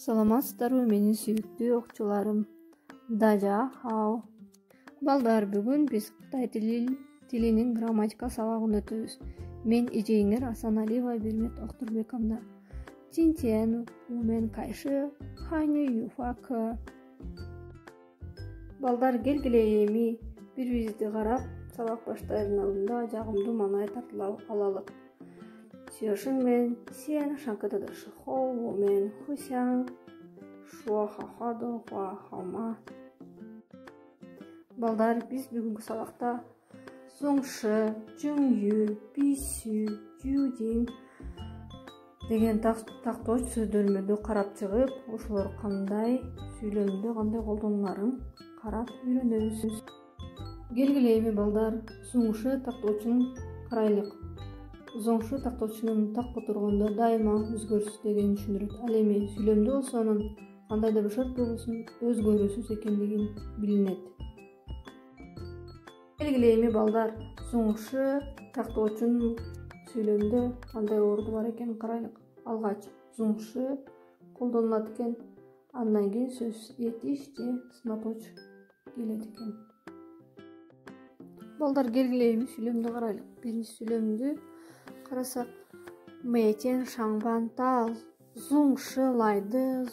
Саламатсыздарбы менин сүйүктүү окуучуларым. Дажа хау. Балдар, бүгүн биз Кытай тилинин грамматика сабагын өтөбүз. Мен эжеңер Асаналиева Бирмет Октурбековна. Тинтен, умен кайшы, хани юфак. Балдар, келгиле эми бири-бирибизди карап, сабак баштаардын алдында жагымдуу маанай тартып алалы. 学生们先上课的时候，我们互相说好好的话，好吗？ Балдар, биз бүгүнкү сабакта соңшы, жөңүү, бисүү, жүүдин деген тактооч сөздөрмөрдү карап чыгып, ошолор кандай сүйлөмдө кандай колдонуларын карап үйрөнөбүз. Келгиле эми балдар, соңшы тактоочун карайлык. Соңшы тактоочунун так отургондо дайыма өзгөрүсүз дегенин түшүндүрөт. Ал эми сүйлөмдө болсо анын кандайдыр бир шарт болбосун өзгөрүүсүз экендигин билинет. Келгиле эми балдар, соңшы тактоочунун сүйлөмдө кандай орду бар экенин карайлык. Алгач соңшы колдонулат экен, андан кийин сөз этиш же сынаточ келет экен. Балдар, келгиле эми сүйлөмдү карайлык. Биринчи сүйлөмдү карасак, мэйтен шаңбан тал зуңшы лайды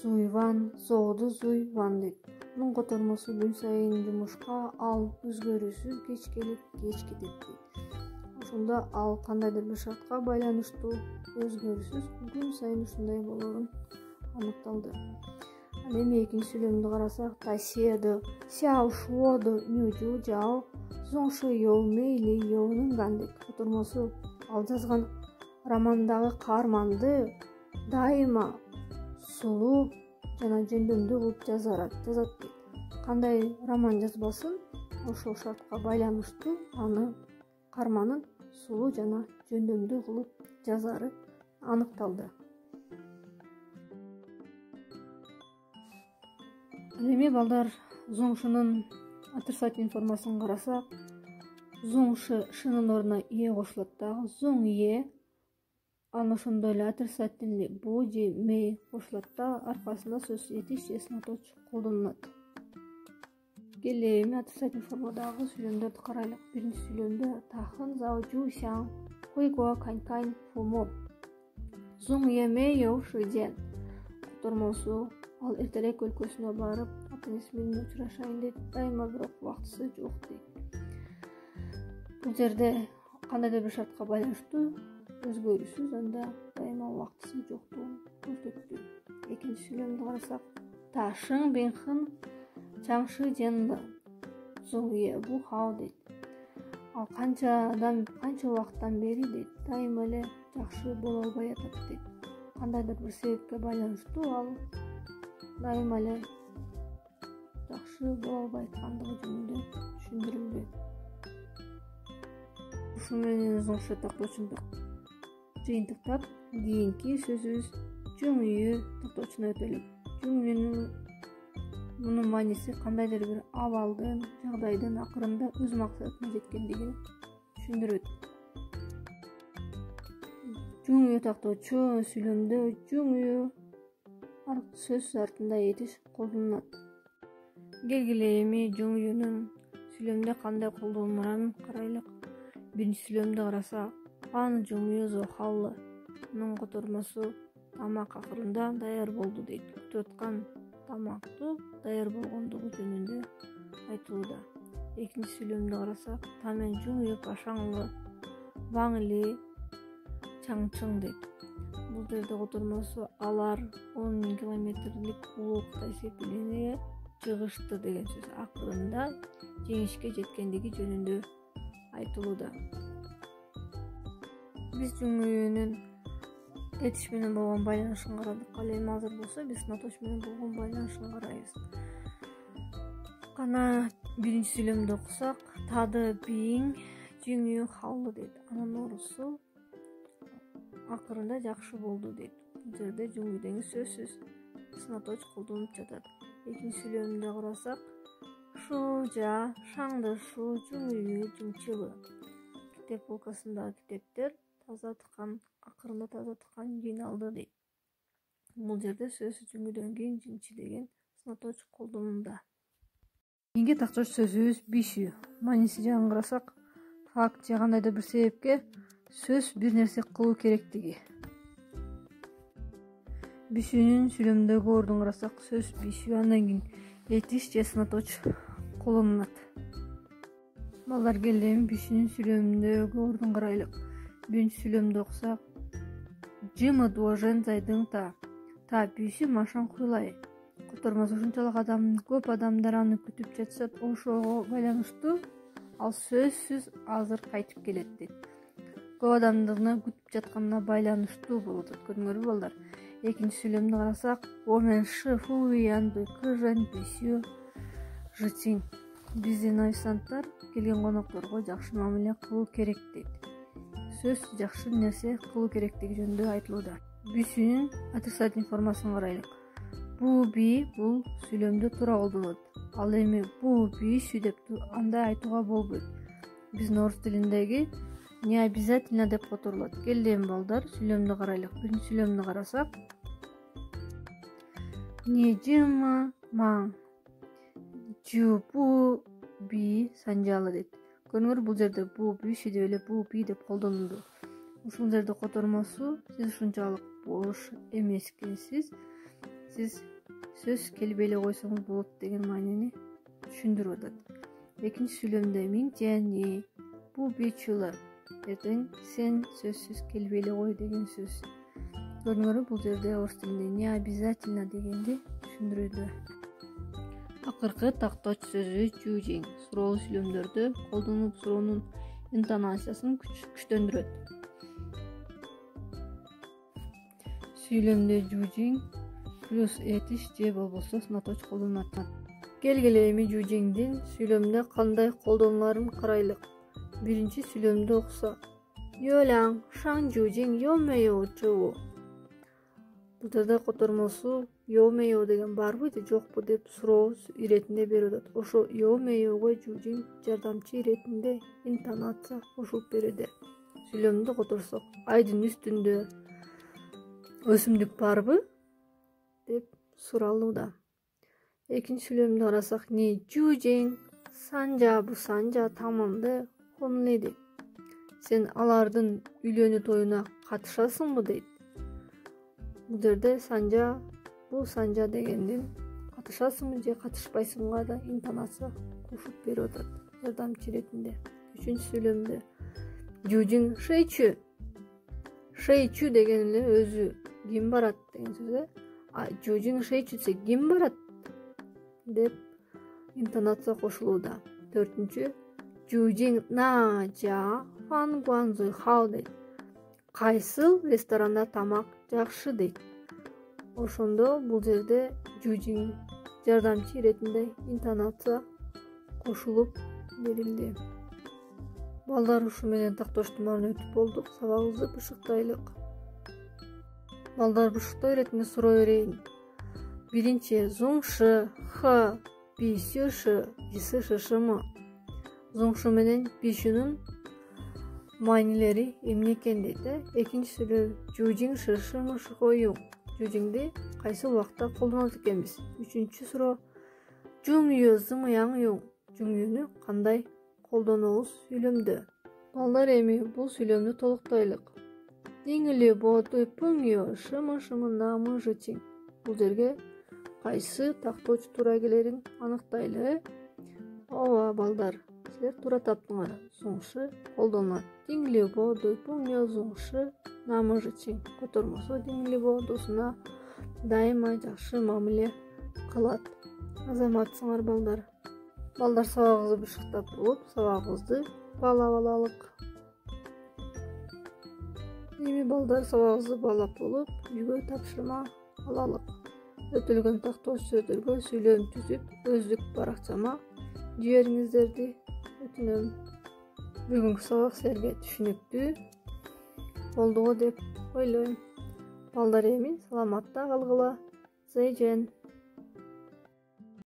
зуйван зооду зуйван дейт. Мунун котормосу күн сайын жумушка ал өзгөрүүсүз кеч келип кеч кетет дейт. Ошондо ал кандайдыр бир шартка байланыштуу өзгөрүүсүз күн сайын ушундай болорун аныкталды. Ал эми экинчи сүйлөмдү карасак, таседу сяо шуоду нюжу жао зоңшы йоу мейли йоунун гандек. Котормосу ал жазган романдагы каарманды дайыма сулуу жана жөндөмдүү кылып жазат дейт. Кандай роман жазбасын, ошол шартка байланыштуу аны каарманын сулуу жана жөндөмдүү кылып жазары аныкталды. Ал эми балдар, зоңшунун отрицательный формасын карасак, зоңшы шынын ордуна е кошулат дагы, зоң е, анан ошондой эле отрицательный бу же мей кошулат да, аркасында сөз этиш же сынаточ колдонулат. Келе эми отрицательный формадагы сүйлөмдөрдү карайлык. Биринчи сүйлөмдө тахын зао жу сяң хуйго канькань фумо зоң е мей йоу шиден. Котормосу ал эртерээк өлкөсүнө барып, ата-энеси менен учурашайын дейт, дайыма бирок убактысы жок дейт. Бул жерде кандайдыр бир шартка байланыштуу өзгөрүүсүз, анда дайыма убактысы жоктугун көрсөттү. Экинчи сүйлөмдү карасак, ташың бенхын чаңшы женлы зоңе бу хау дейт. Ал канча убакыттан бери дейт, дайыма эле жакшы боло албай атат дейт. Кандайдыр бир себепке байланыштуу ал дайыма эле жакшы боло албай аткандыгы жөнүндө түшүндүрүлдү. Ушуну менен зоңшы тактоочунду жыйынтыктап, кийинки сөзүбүз жөңүү тактоочуна өтөлүк. Жөңүүнүн мунун мааниси кандайдыр бир абалдын, жагдайдын акырында өз максатына жеткендигин түшүндүрөт. Жөңүү тактоочу сүйлөмдө жөңүү сөз артында этиш колдонулат. Келгиле эми жөңүүнүн сүйлөмдө кандай колдонуларын карайлык. Биринчи сүйлөмдү карасак, пан жөңүү зо халлы. Мунун котормосу тамак акырында даяр болду дейт. Күтүп аткан тамактуу даяр болгондугу жөнүндө айтылууда. Экинчи сүйлөмдү карасак, тамен жөңүү пашаңлы ваңли чаңчың дейт. Бул жерде котормосу алар 10 километрлик улуукта секирине чыгышты деген сөз. Акырында жеңишке жеткендиги жөнүндө айтылууда. Биз жөңүүнүн этиш менен болгон байланышын карадык. Ал эми азыр болсо биз сынаточ менен болгон байланышын карайбыз. Кана биринчи сүйлөмдү окусак, тады биң жөңүү халлы дейт. Анын оорусу акырында жакшы болду дейт. Бул жерде жөңүүдөгү сөзсүз сынаточ колдонуп жатат. Экинчи сүйлөмдү карасак, шу жа шаңды шу жөңүү жыңчылы. Китеп полкасындагы китептер таза тыкан, акырында таза тыкан жыйналды дейт. Бул жерде сөз үчүнгүдөн кийин жинчи деген сынаточ колдонулда. Кийинки тактош сөзүбүз бишүү. Мааниси жагын карасак, факт же кандайдыр бир себепке сөз бир нерсе кылуу керектиги. Бишүүнүн сүйлөмдөгү ордун карасак, сөз бишүү, андан кийин этиш же сынаточ колдонулат. Балдар, келе эми бишүүнүн сүйлөмдөгү ордун карайлык. Биринчи сүйлөмдү окусак, жымы должен зайдың та бишүү машин хуйлай. Котормосу ушунчалык көп адамдар аны күтүп жатышат, ошого байланыштуу ал сөзсүз азыр кайтып келет дейт. Көп адамдын күтүп жатканына байланыштуу болот. Көрдүңөрбү балдар? Экинчи сүйлөмдү карасак, омен шифу янды кыжен бишүү жытиң. Биздин официанттар келген конокторго жакшы мамиле кылуу керек дейт. Сөз жакшы нерсе кылуу керектиги жөнүндө айтылууда. Бишүүнүн отрицательный формасын карайлык. Бу би бул сүйлөмдө туура колдонулат. Ал эми бу бишүү деп андай айтууга болбойт. Биздин орус тилиндеги не обязательно деп которулат. Келе эми балдар, сүйлөмдү карайлык. Биринчи сүйлөмдү карасак, не жымы маң жу бу би санжалы дейт. Көрүңөр, бул жерде бу бишүү деп эле бу би деп колдонулду. Ушул жерде котормосу сиз ушунчалык бош эмес экенсиз, сиз сөз келбей эле койсоңуз болот деген маанини түшүндүрүп атат. Экинчи сүйлөмдө мин жени бу бичулы эртең сен сөзсүз келбей эле кой деген сөз. Көрүңөрбү, бул жерде орус тилинде не обязательно дегенди түшүндүрүүдө. Акыркы такточ сөзү жужиң. Суроолуу сүйлөмдөрдө колдонуп суроонун интонациясын күчтөндүрөт. Сүйлөмдө жужиң плюс этиш же болбосо сынаточ колдонулат. Келгиле эми жужиңдин сүйлөмдө кандай колдонуларын карайлык. Биринчи сүйлөмдү окусак, ёляң шаң жужиң ёмеё чуу. Бул жерде котормосу ёмеё деген барбы же жокпу деп суроо иретинде берип атат. Ошо ёмеёго жужиң жардамчы иретинде интонация кошулуп берүүдө. Сүйлөмдү которсок, айдын үстүндө өсүмдүк барбы деп суралууда. Экинчи сүйлөмдү карасак, не жужиң санжа бу санжа тамамды хомле дейт. Сен алардын үйлөнүү тоюна катышасыңбы дейт. Бул жерде санжа бу санжа дегендин катышасыңбы же катышпайсыңга да интонация кошуп берип атат жардамчы иретинде. Үчүнчү сүйлөмдө жужиң шейчү. Шейчү деген эле өзү ким барат деген сөз. Жужиң шейчү десе ким барат деп интонация кошулууда. Төртүнчү, жужиң на жа фан гуанзы хау дейт. Кайсыл ресторанда тамак жакшы дейт. Ошондо бул жерде жужиң жардамчы иретинде интонация кошулуп берилди. Балдар, ушу менен тактоштун баарын өтүп болдук. Сабагыбызды бышыктайлык. Балдар, бышыктоо иретинде суроо берейин. Биринчи, зуңшы х бишүү ш жысы шышымы. Зуңшы менен бишүүнүн маанилери эмне экен дейт. Экинчи сүйлөм, жужиң шышымы шыхоюң. Жужиңди кайсы убакта колдонот экенбиз. Үчүнчү суроо, жуңю зымыяң юң. Жуңюну кандай колдонобуз сүйлөмдө. Балдар, эми бул сүйлөмдү толуктайлык. Диңили боду пыңё шымы шымына жытиң. Бул жерге кайсы такточ туура келерин аныктайлы. Ооба балдар, силер туура таптыңар. Зуңшы колдонулат. Диңили боду пыңё зуңшы намы жытиң. Котормосу диңили бодусуна дайыма жакшы мамиле кылат. Азаматсыңар балдар. Балдар, сабагыбызды бышыктап болуп, сабагыбызды баалап алалык. Эми балдар, сабагыбызды баалап болуп, үйгө тапшырма алалык. Өтүлгөн тактош сөздөргө сүйлөм түзүп, өздүк баракчама жибериңиздерди өтүнөм. Бүгүнкү сабак силерге түшүнүктүү болду деп ойлойм. Балдар, эми саламатта калгыла. Зайжен.